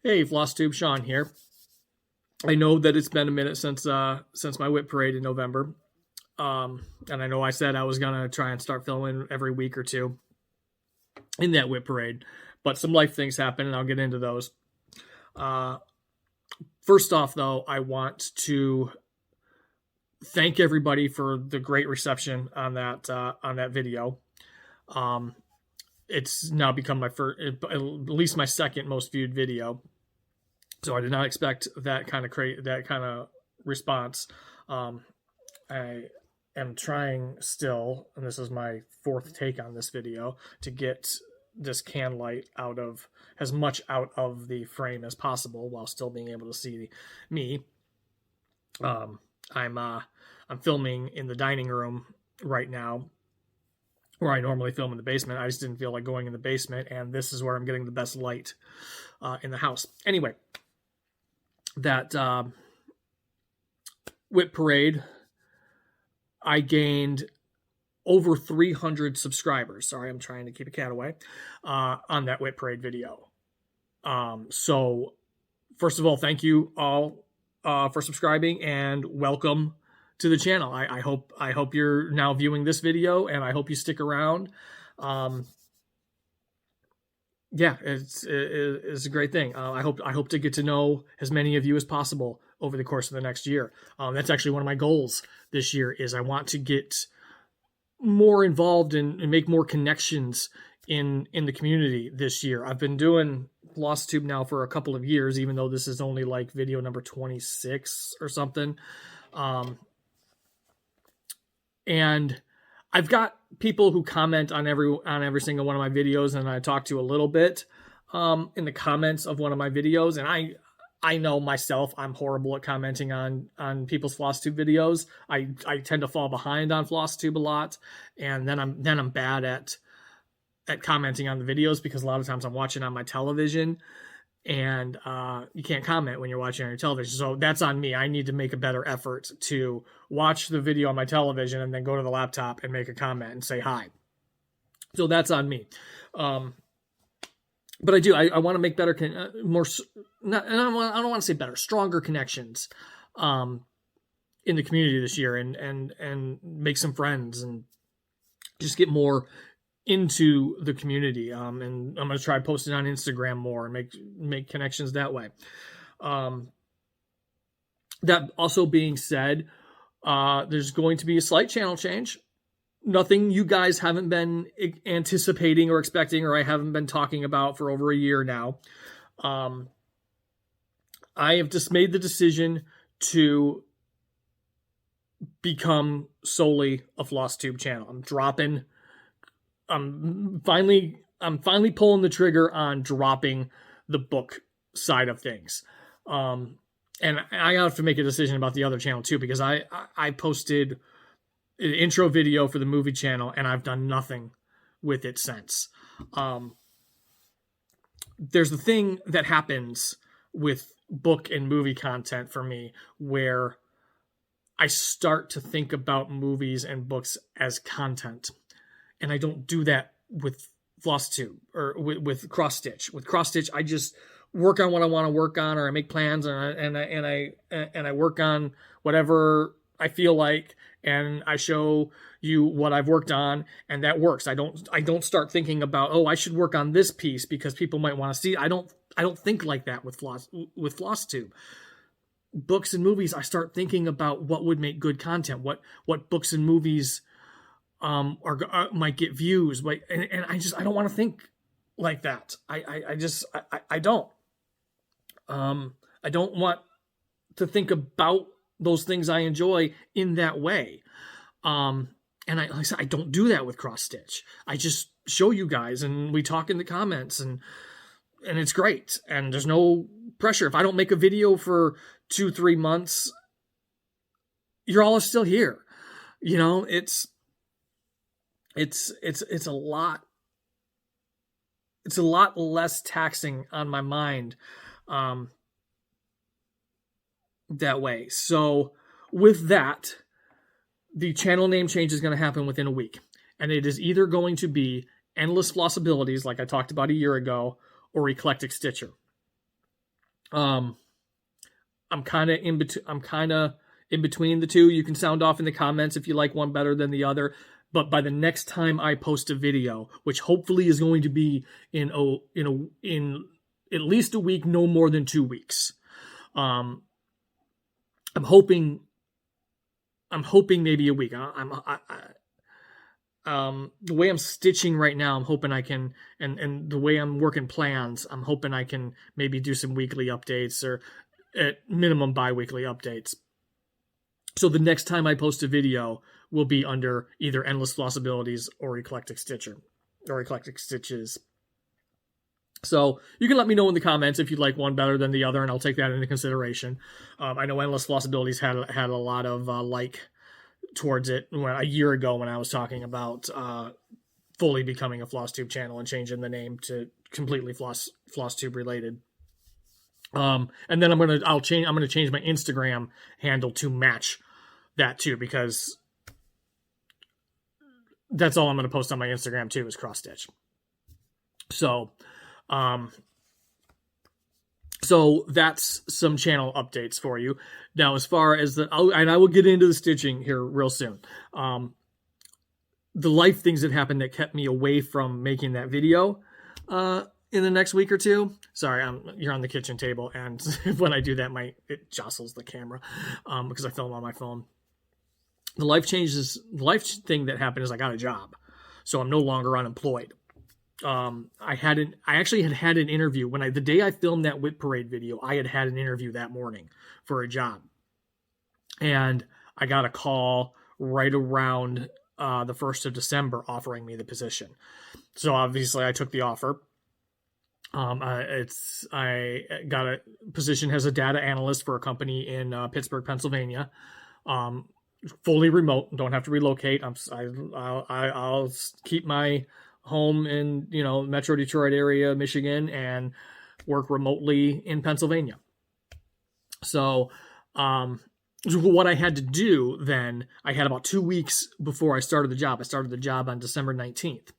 Hey, Flosstube, Sean here. I know that it's been a minute since my WIP parade in November, and I know I said I was gonna try and start filming every week or two in that WIP parade, but some life things happen, and I'll get into those. Uh, First off, though, I want to thank everybody for the great reception on that video. It's now become my first, at least my second most viewed video. So I did not expect that kind of response. I am trying still, and this is my fourth take on this video, to get this can light out of as much out of the frame as possible while still being able to see me. I'm filming in the dining room right now, where I normally film in the basement. I just didn't feel like going in the basement, and this is where I'm getting the best light in the house. Anyway, that WIP parade, I gained over 300 subscribers. Sorry, I'm trying to keep a cat away on that WIP parade video. So first of all, thank you all for subscribing, and welcome to the channel. I hope you're now viewing this video, and I hope you stick around. Yeah, it's a great thing. I hope to get to know as many of you as possible over the course of the next year. That's actually one of my goals this year. Is I want to get more involved and make more connections in the community this year. I've been doing Flosstube now for a couple of years, even though this is only like video number 26 or something. And I've got people who comment on every single one of my videos, and I talk to a little bit in the comments of one of my videos. And I know myself, I'm horrible at commenting on people's Flosstube videos. I tend to fall behind on Flosstube a lot, and then I'm bad at commenting on the videos, because a lot of times I'm watching on my television, and you can't comment when you're watching on your television. So that's on me. I need to make a better effort to watch the video on my television and then go to the laptop and make a comment and say hi. So that's on me. But I want to make better, I don't want to say better, stronger connections in the community this year, and make some friends and just get more into the community. And I'm going to try posting on Instagram more and make connections that way. That also being said, there's going to be a slight channel change. Nothing you guys haven't been anticipating or expecting, or I haven't been talking about for over a year now. I have just made the decision to become solely a Flosstube channel. I'm finally pulling the trigger on dropping the book side of things. And I have to make a decision about the other channel too, because I posted an intro video for the movie channel, and I've done nothing with it since. There's the thing that happens with book and movie content for me, where I start to think about movies and books as content. And I don't do that with Flosstube or with cross stitch. With cross stitch, I just work on what I want to work on, or I make plans, and I work on whatever I feel like, and I show you what I've worked on, and that works. I don't start thinking about, oh, I should work on this piece because people might want to see it. I don't think like that with Flosstube. Books and movies, I start thinking about what would make good content, what books and movies might get views, and I don't want to think like that. I don't want to think about those things I enjoy in that way. And like I said, I don't do that with cross stitch. I just show you guys, and we talk in the comments, and it's great. And there's no pressure. If I don't make a video for 2-3 months, you're all still here. You know, it's a lot less taxing on my mind that way. So with that, the channel name change is going to happen within a week, and it is either going to be Endless Flossabilities, like I talked about a year ago, or Eclectic Stitcher. Um, I'm kind of in between. I'm kind of in between the two. You can sound off in the comments if you like one better than the other. But by the next time I post a video, which hopefully is going to be in at least a week, no more than 2 weeks, um, I'm hoping maybe a week. The way I'm stitching right now, I'm hoping I can, and the way I'm working plans, I'm hoping I can maybe do some weekly updates or at minimum bi-weekly updates. So the next time I post a video will be under either Endless Floss Abilities or Eclectic Stitcher or Eclectic Stitches. So you can let me know in the comments if you'd like one better than the other, and I'll take that into consideration. I know Endless Floss Abilities had a lot of towards it a year ago when I was talking about fully becoming a Flosstube channel and changing the name to completely Flosstube related. And then I'm gonna change my Instagram handle to match that too, because that's all I'm gonna post on my Instagram too is cross stitch. So that's some channel updates for you. Now, as far as I will get into the stitching here real soon. The life things that happened that kept me away from making that video in the next week or two. Sorry, you're on the kitchen table, and when I do that, it jostles the camera because I film on my phone. The life thing that happened is I got a job, so I'm no longer unemployed. I actually had an interview the day I filmed that WIP Parade video. I had an interview that morning for a job, and I got a call right around the 1st of December offering me the position. So obviously I took the offer. I got a position as a data analyst for a company in Pittsburgh, Pennsylvania. Fully remote, don't have to relocate. I'll keep my home in Metro Detroit area, Michigan, and work remotely in Pennsylvania. So what I had to do then, I had about 2 weeks before I started the job. I started the job on December 19th.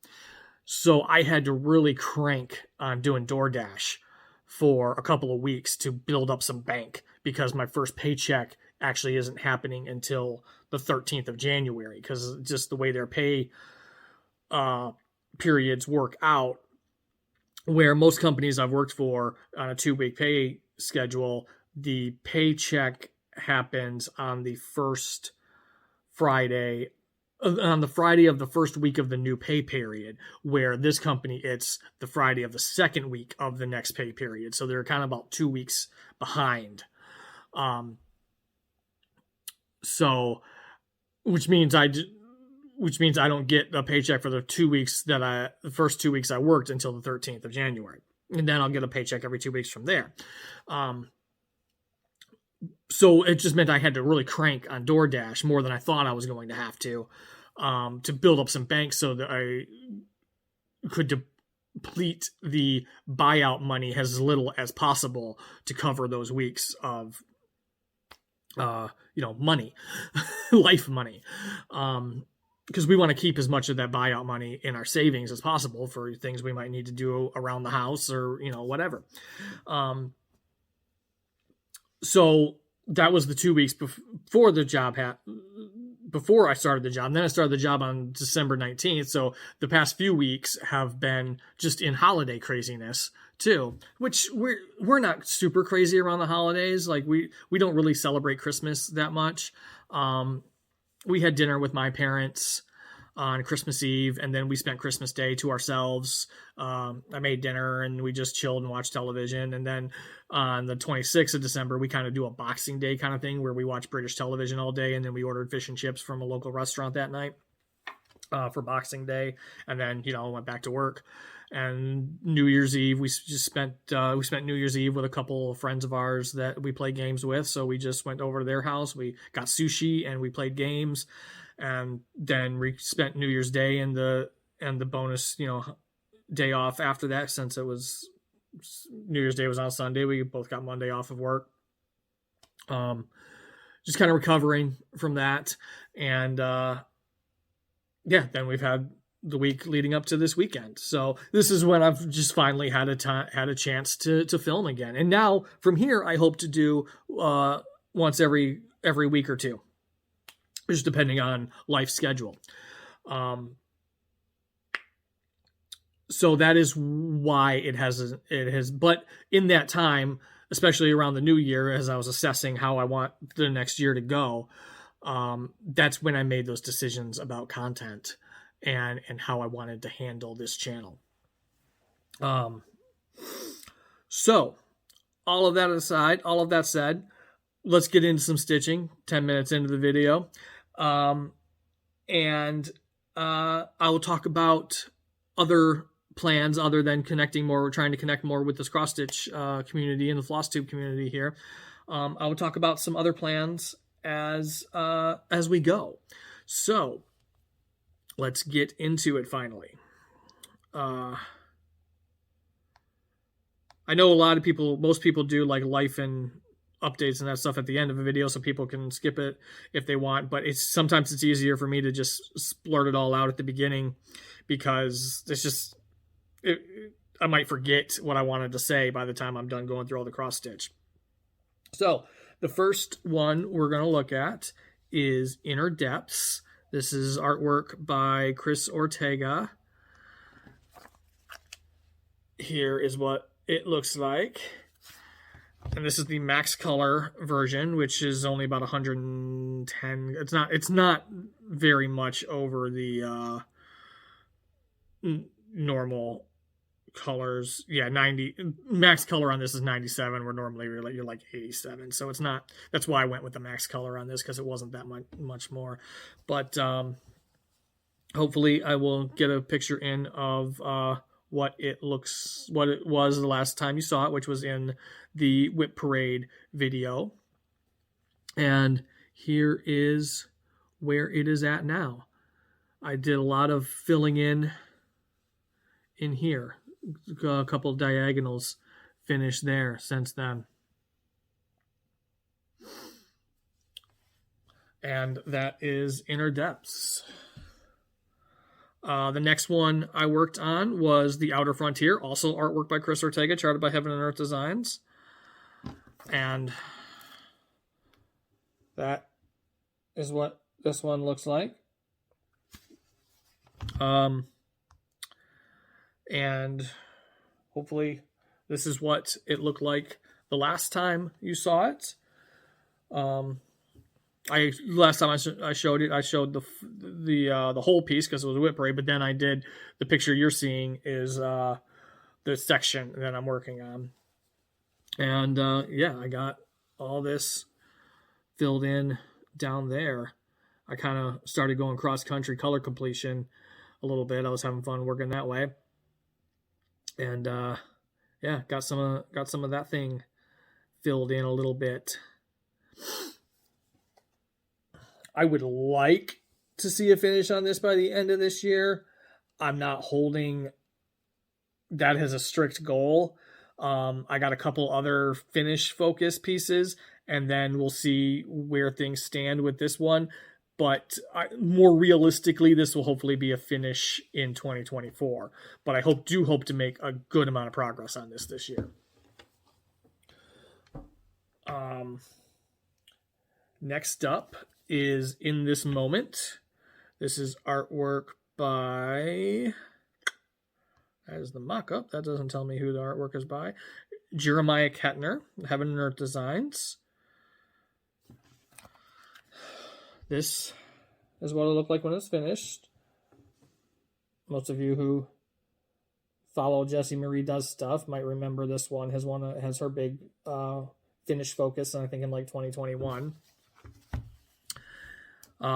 So I had to really crank on doing DoorDash for a couple of weeks to build up some bank, because my first paycheck actually isn't happening until the 13th of January, because just the way their pay periods work out, where most companies I've worked for on a 2-week pay schedule, the paycheck happens on the first Friday, on the Friday of the first week of the new pay period, where this company, it's the Friday of the second week of the next pay period. So they're kind of about 2 weeks behind. Which means I don't get a paycheck for the first 2 weeks I worked until the 13th of January. And then I'll get a paycheck every 2 weeks from there. So it just meant I had to really crank on DoorDash more than I thought I was going to have to build up some bank so that I could deplete the buyout money as little as possible to cover those weeks of money, life money. Because we want to keep as much of that buyout money in our savings as possible for things we might need to do around the house or, whatever. So that was the 2 weeks before the job before I started the job. And then I started the job on December 19th. So the past few weeks have been just in holiday craziness too, which we're not super crazy around the holidays. Like we don't really celebrate Christmas that much. We had dinner with my parents on Christmas Eve, and then we spent Christmas Day to ourselves. I made dinner and we just chilled and watched television. And then on the 26th of December, we kind of do a Boxing Day kind of thing where we watch British television all day, and then we ordered fish and chips from a local restaurant that night for Boxing Day, and then went back to work. And New Year's Eve, we spent New Year's Eve with a couple of friends of ours that we play games with. So we just went over to their house. We got sushi and we played games, and then we spent New Year's Day and the bonus day off after that, since it was New Year's Day was on Sunday. We both got Monday off of work. Just kind of recovering from that, and then we've had the week leading up to this weekend. So this is when I've just finally had a chance to film again. And now from here, I hope to do once every week or two, just depending on life schedule. So that is why it has, but in that time, especially around the new year, as I was assessing how I want the next year to go, that's when I made those decisions about content and how I wanted to handle this channel. So all of that aside, all of that said, let's get into some stitching 10 minutes into the video. And I will talk about other plans other than connecting more. We're trying to connect more with this cross stitch community and the Flosstube community here. I will talk about some other plans as we go. So let's get into it finally. I know a lot of people, most people do like life and updates and that stuff at the end of a video so people can skip it if they want, but sometimes it's easier for me to just splurt it all out at the beginning because it's just I might forget what I wanted to say by the time I'm done going through all the cross stitch. So the first one we're going to look at is Inner Depths. This is artwork by Chris Ortega. Here is what it looks like. And this is the max color version, which is only about 110. It's not very much over the normal colors. Yeah, 90 max color on this is 97. Where normally you're like 87. So it's not. That's why I went with the max color on this, because it wasn't that much more. But hopefully I will get a picture in of what it was the last time you saw it, which was in the WIP Parade video. And here is where it is at now. I did a lot of filling in here. A couple diagonals finished there since then. And that is Inner Depths. The next one I worked on was The Outer Frontier, also artwork by Chris Ortega, charted by Heaven and Earth Designs. And that is what this one looks like. And hopefully this is what it looked like the last time you saw it. Last time I showed it, I showed the whole piece because it was a WIP Parade, but then I did the picture you're seeing is the section that I'm working on. And yeah, I got all this filled in down there. I kind of started going cross-country color completion a little bit. I was having fun working that way. And yeah, got some of that thing filled in a little bit. I would like to see a finish on this by the end of this year. I'm not holding that as a strict goal. I got a couple other finish focus pieces, and then we'll see where things stand with this one. But more realistically, this will hopefully be a finish in 2024. But I do hope to make a good amount of progress on this year. Next up is In This Moment. This is artwork by... That is the mock-up. That doesn't tell me who the artwork is by. Jeremiah Kettner, Heaven and Earth Designs. This is what it'll look like when it's finished. Most of you who follow Jessie Marie Does Stuff might remember this one. Has her big finish focus, and I think in like 2021.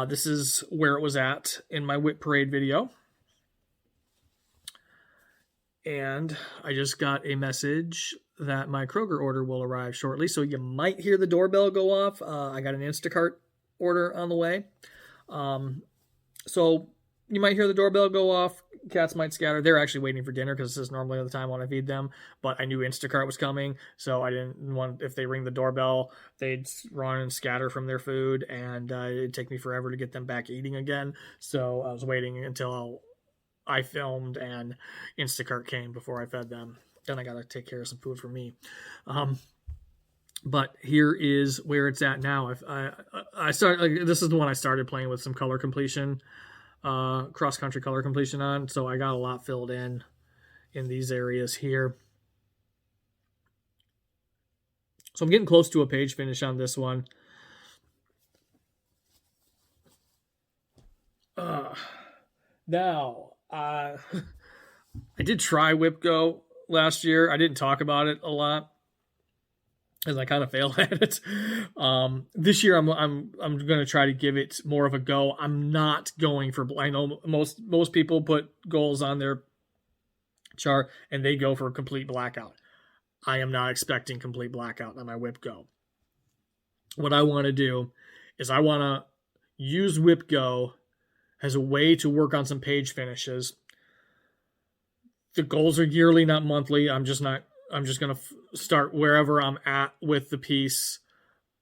This is where it was at in my WIP Parade video. And I just got a message that my Kroger order will arrive shortly, so you might hear the doorbell go off. I got an Instacart order on the way. So you might hear the doorbell go off. Cats might scatter. They're actually waiting for dinner because this is normally the time when I feed them. But I knew Instacart was coming, so I didn't want, if they ring the doorbell, they'd run and scatter from their food, and it'd take me forever to get them back eating again. So I was waiting until I filmed and Instacart came before I fed them. Then I got to take care of some food for me. But here is where it's at now. I started, like, this is the one I started playing with some color completion, cross-country color completion on. So I got a lot filled in these areas here. So I'm getting close to a page finish on this one. Now, I did try WIPGO last year. I didn't talk about it a lot because I kind of failed at it. This year, I'm going to try to give it more of a go. I'm not going for. I know most people put goals on their chart and they go for a complete blackout. I am not expecting complete blackout on my WIPGO. What I want to do is I want to use WIPGO as a way to work on some page finishes. The goals are yearly, not monthly. I'm just going to start wherever I'm at with the piece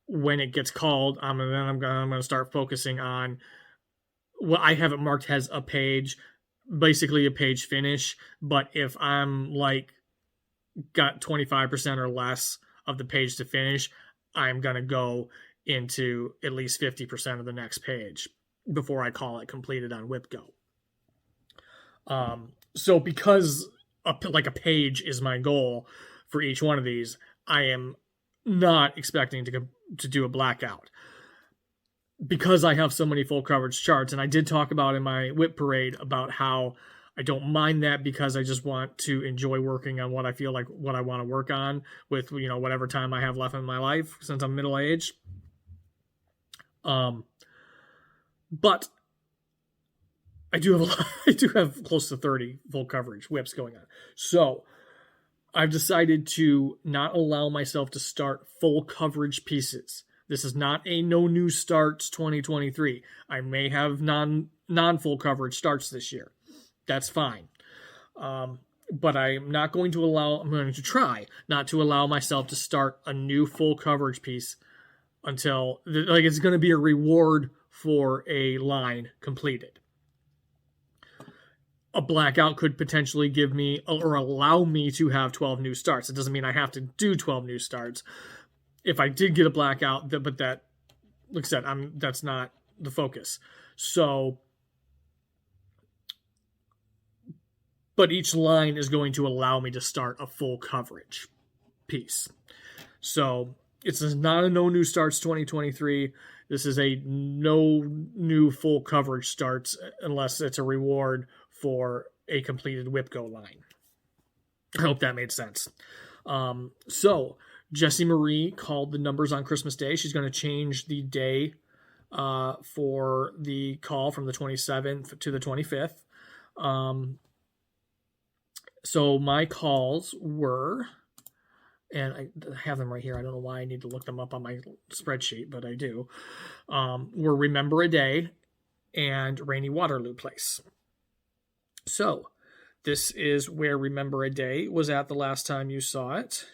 when it gets called. I'm going to start focusing on what I have it marked as a page, basically a page finish. But if I'm like got 25% or less of the page to finish, I'm going to go into at least 50% of the next page before I call it completed on WIPGO. So because a page is my goal for each one of these, I am not expecting to do a blackout. Because I have so many full coverage charts, and I did talk about in my WIP Parade about how I don't mind that because I just want to enjoy working on what I feel like what I want to work on with, whatever time I have left in my life since I'm middle-aged. But I do have close to 30 full coverage WIPs going on. So I've decided to not allow myself to start full coverage pieces. This is not a no new starts 2023. I may have non-full coverage starts this year. That's fine. But I'm going to try not to allow myself to start a new full coverage piece until it's going to be a reward for a line completed. A blackout could potentially give me or allow me to have 12 new starts. It doesn't mean I have to do 12 new starts. If I did get a blackout, but that, like I said, that's not the focus. So, but each line is going to allow me to start a full coverage piece. So it's not a no new starts 2023. This is a no new full coverage starts unless it's a reward for a completed WIPGO line. I hope that made sense. So Jessie Marie called the numbers on Christmas Day. She's going to change the day for the call from the 27th to the 25th. So my calls were, and I have them right here. I don't know why I need to look them up on my spreadsheet, but I do. Were Remember a Day and Rainy Waterloo Place. So this is where Remember a Day was at the last time you saw it.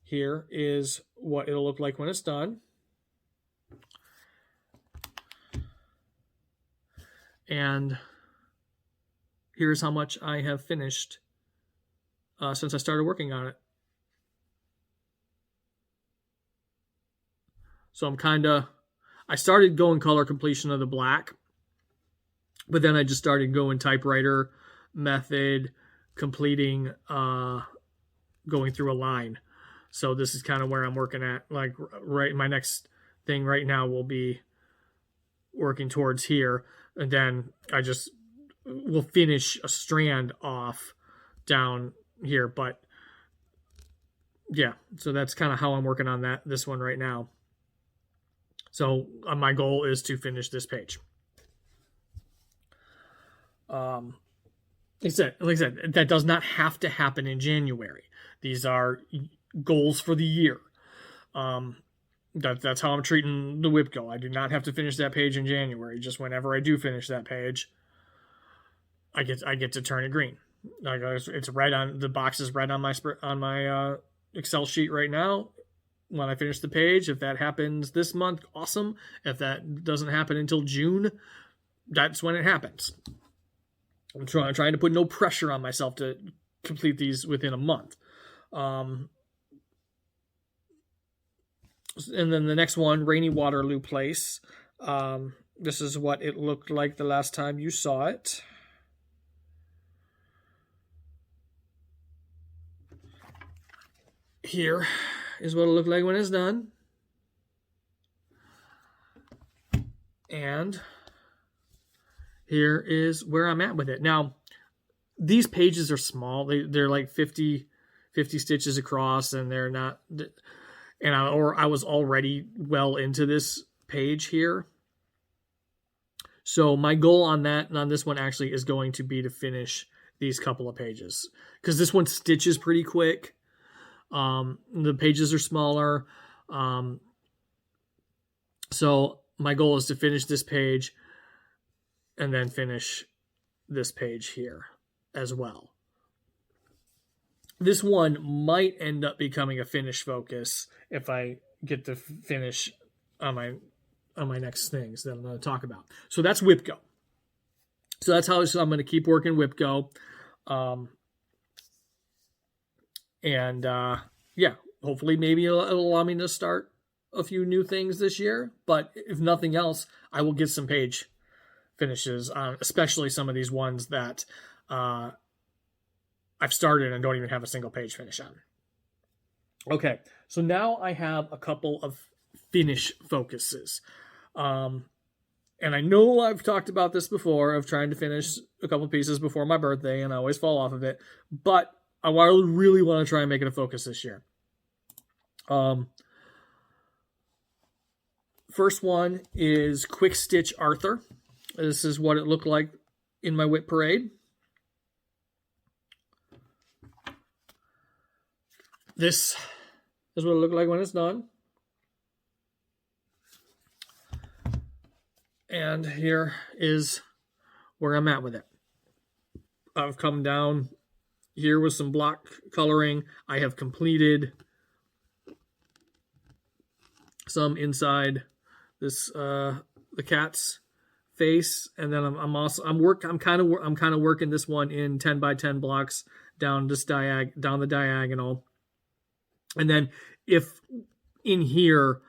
Here is what it'll look like when it's done. And here's how much I have finished since I started working on it. So I started going color completion of the black, but then I just started going typewriter method, completing, going through a line. So this is kind of where I'm working at. Like my next thing right now will be working towards here. And then I just will finish a strand off down here. But yeah, so that's kind of how I'm working on this one right now. So my goal is to finish this page. Like I said, that does not have to happen in January. These are goals for the year. That's how I'm treating the WIPGO. I do not have to finish that page in January. Just whenever I do finish that page, I get to turn it green. Like it's red on the box is red on my Excel sheet right now. when I finish the page. If that happens this month, awesome. If that doesn't happen until June, that's when it happens. I'm trying to put no pressure on myself to complete these within a month. And then the next one, Rainy Waterloo Place. This is what it looked like the last time you saw it. Here is what it'll look like when it's done. And here is where I'm at with it. Now, these pages are small. They're like 50 stitches across, and they're not... And I was already well into this page here. So my goal on that and on this one actually is going to be to finish these couple of pages, because this one stitches pretty quick. The pages are smaller. So my goal is to finish this page and then finish this page here as well. This one might end up becoming a finish focus if I get to finish on my next things that I'm going to talk about. So that's WIPGO. So that's how I'm going to keep working WIPGO. Yeah, hopefully maybe it'll allow me to start a few new things this year. But if nothing else, I will get some page finishes on, especially some of these ones that I've started and don't even have a single page finish on. Okay, so now I have a couple of finish focuses. And I know I've talked about this before, of trying to finish a couple pieces before my birthday, and I always fall off of it. But I really want to try and make it a focus this year. First one is Quick Stitch Arthur. This is what it looked like in my WIP Parade. This is what it looked like when it's done. And here is where I'm at with it. I've come down here with some block coloring. I have completed some inside this the cat's face, and then I'm kind of working this one in 10 by 10 blocks down the diagonal. And then if in here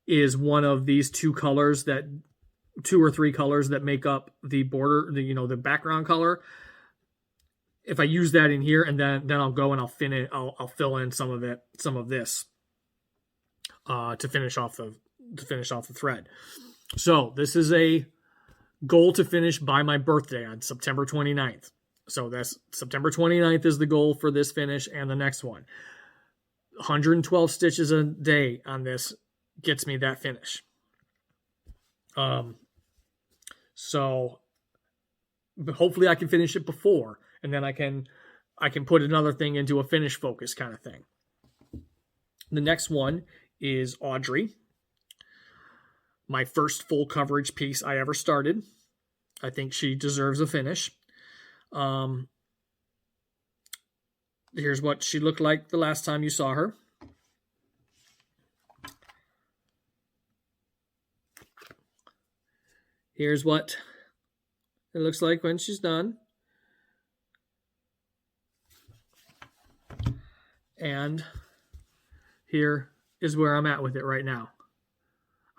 is one of these two or three colors that make up the border, the background color, if I use that in here, and then I'll go and I'll fill in some of this to finish off the thread. So this is a goal to finish by my birthday on September 29th. So that's September 29th is the goal for this finish and the next one. 112 stitches a day on this gets me that finish. So but hopefully I can finish it before, and then I can put another thing into a finish focus kind of thing. The next one is Audrey. My first full coverage piece I ever started. I think she deserves a finish. Here's what she looked like the last time you saw her. Here's what it looks like when she's done. And here is where I'm at with it right now.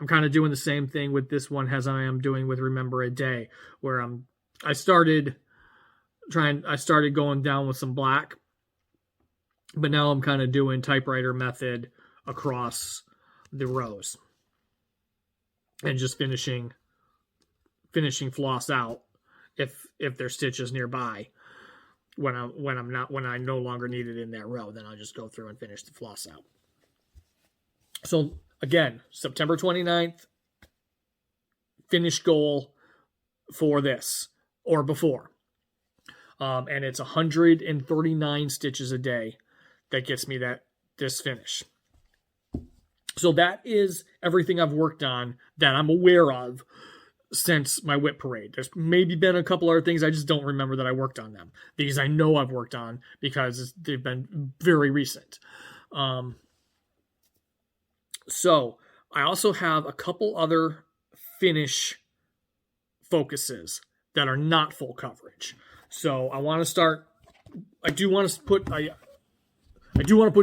I'm kind of doing the same thing with this one as I am doing with Remember a Day, where I started going down with some black, but now I'm kind of doing typewriter method across the rows and just finishing floss out if there's stitches nearby. When I no longer need it in that row, then I'll just go through and finish the floss out. So again, September 29th, finish goal for this or before. And it's 139 stitches a day that gets me this finish. So that is everything I've worked on that I'm aware of since my WIP Parade. There's maybe been a couple other things I just don't remember that I worked on them. These I know I've worked on because they've been very recent. So I also have a couple other finish focuses that are not full coverage. So I want to start. I do want to put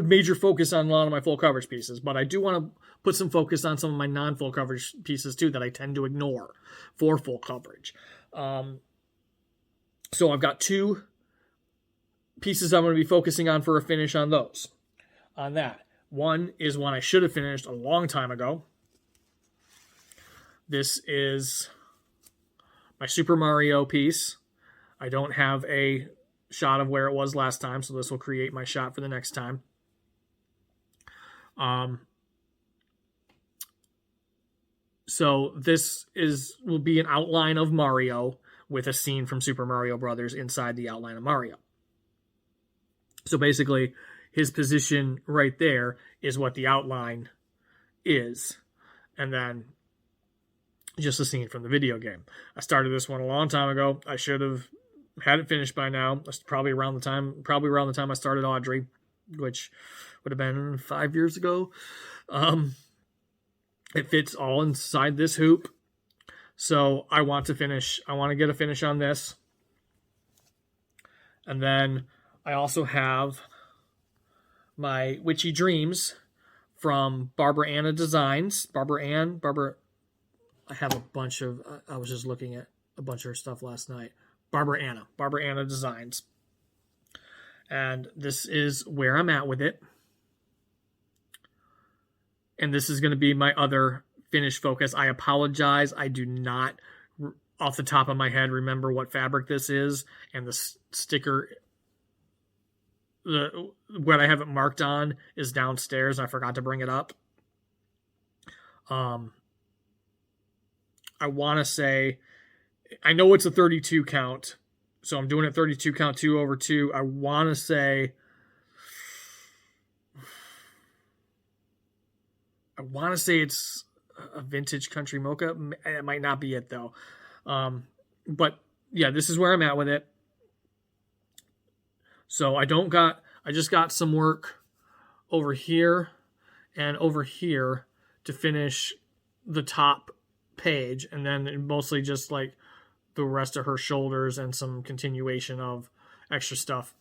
major focus on a lot of my full coverage pieces, but I do want to put some focus on some of my non-full coverage pieces too that I tend to ignore for full coverage. So I've got 2 pieces I'm going to be focusing on for a finish on those. On that. One is one I should have finished a long time ago. This is my Super Mario piece. I don't have a shot of where it was last time, so this will create my shot for the next time. So this will be an outline of Mario with a scene from Super Mario Brothers inside the outline of Mario. So basically, his position right there is what the outline is. And then just a scene from the video game. I started this one a long time ago. I should have had it finished by now. That's probably around the time I started Audrey, which would have been 5 years ago. It fits all inside this hoop. So I want to get a finish on this. And then I also have my Witchy Dreams from Barbara Anna Designs. I have a bunch of, I was just looking at a bunch of her stuff last night. Barbara Anna Designs. And this is where I'm at with it. And this is going to be my other finish focus. I apologize. I do not, off the top of my head, remember what fabric this is. And the sticker, what I have it marked on is downstairs. I forgot to bring it up. I want to say, I know it's a 32 count, so I'm doing it 32 count 2/2. I want to say, it's a vintage country mocha. It might not be it though. But yeah, this is where I'm at with it. So I just got some work over here and over here to finish the top page, and then mostly just like the rest of her shoulders and some continuation of extra stuff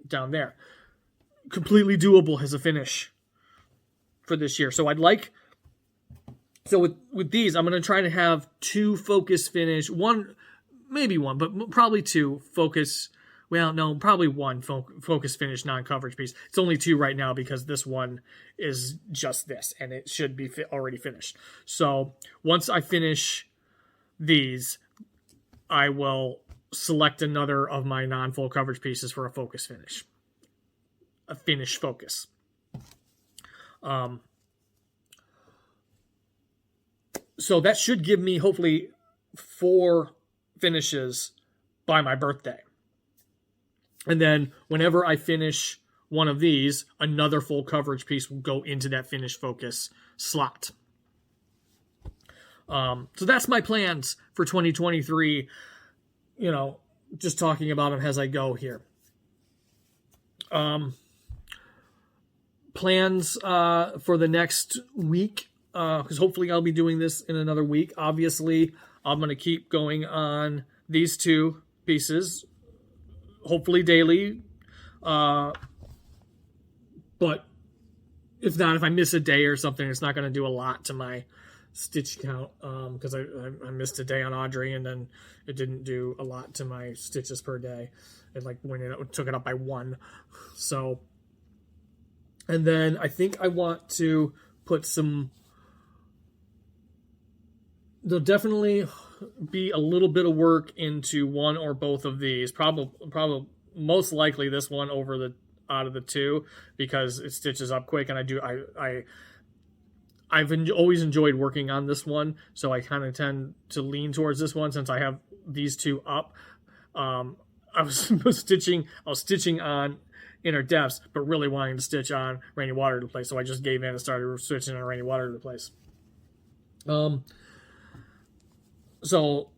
down there. Completely doable as a finish for this year. So with these, I'm going to try to have 2 focus finish, maybe one, but probably 2 focus. Well, no, probably 1 focus finish non-coverage piece. It's only 2 right now because this one is just this, and it should be already finished. So once I finish these, I will select another of my non-full coverage pieces for a focus finish. A finish focus. So that should give me, hopefully, 4 finishes by my birthday. And then whenever I finish one of these, another full coverage piece will go into that finish focus slot. So that's my plans for 2023. Just talking about them as I go here. Plans for the next week, because hopefully I'll be doing this in another week. Obviously, I'm going to keep going on these 2 pieces, hopefully daily. But if not, if I miss a day or something, it's not going to do a lot to my stitch count, because I missed a day on Audrey, and then it didn't do a lot to my stitches per day. It took it up by 1. So, and then I think I want to put there'll definitely be a little bit of work into one or both of these. Probably most likely this one out of the 2, because it stitches up quick, and I've always enjoyed working on this one, so I kind of tend to lean towards this one since I have these 2 up. I was stitching on Inner Depths, but really wanting to stitch on Rainy Water to Place, so I just gave in and started stitching on Rainy Water to Place. So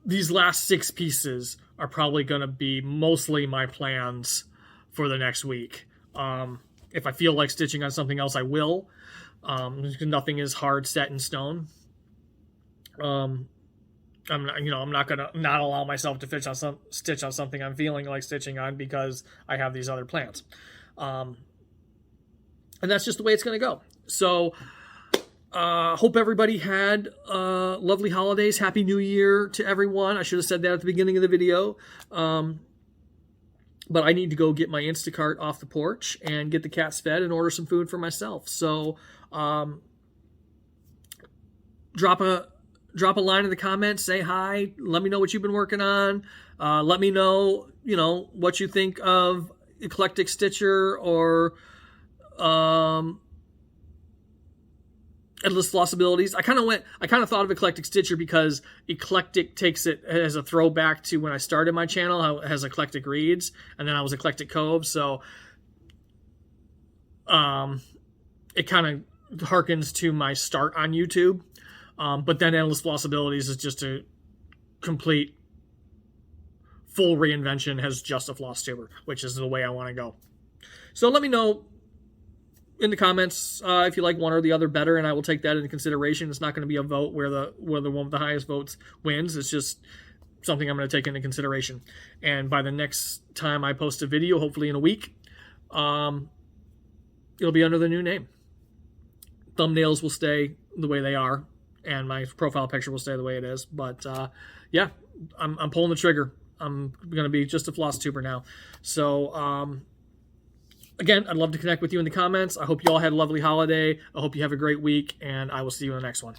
these last 6 pieces are probably going to be mostly my plans for the next week. If I feel like stitching on something else, I will. Nothing is hard set in stone. I'm not gonna not allow myself to stitch on something I'm feeling like stitching on because I have these other plans. And that's just the way it's gonna go. So hope everybody had lovely holidays. Happy New Year to everyone. I should have said that at the beginning of the video. But I need to go get my Instacart off the porch and get the cats fed and order some food for myself. So drop a line in the comments, say hi, let me know what you've been working on. Let me know, what you think of Eclectic Stitcher or Endless Floss Abilities. I kind of thought of Eclectic Stitcher because Eclectic takes it as a throwback to when I started my channel, how it has Eclectic Reads, and then I was Eclectic Cove, so it kind of harkens to my start on YouTube. But then Endless Floss Abilities is just a complete full reinvention as just a Flosstuber, which is the way I want to go. So let me know in the comments if you like one or the other better, and I will take that into consideration. It's not going to be a vote where the one with the highest votes wins. It's just something I'm going to take into consideration. And by the next time I post a video, hopefully in a week, it'll be under the new name. Thumbnails will stay the way they are, and my profile picture will stay the way it is. But yeah, I'm pulling the trigger. I'm going to be just a Flosstuber now. So again, I'd love to connect with you in the comments. I hope you all had a lovely holiday. I hope you have a great week, and I will see you in the next one.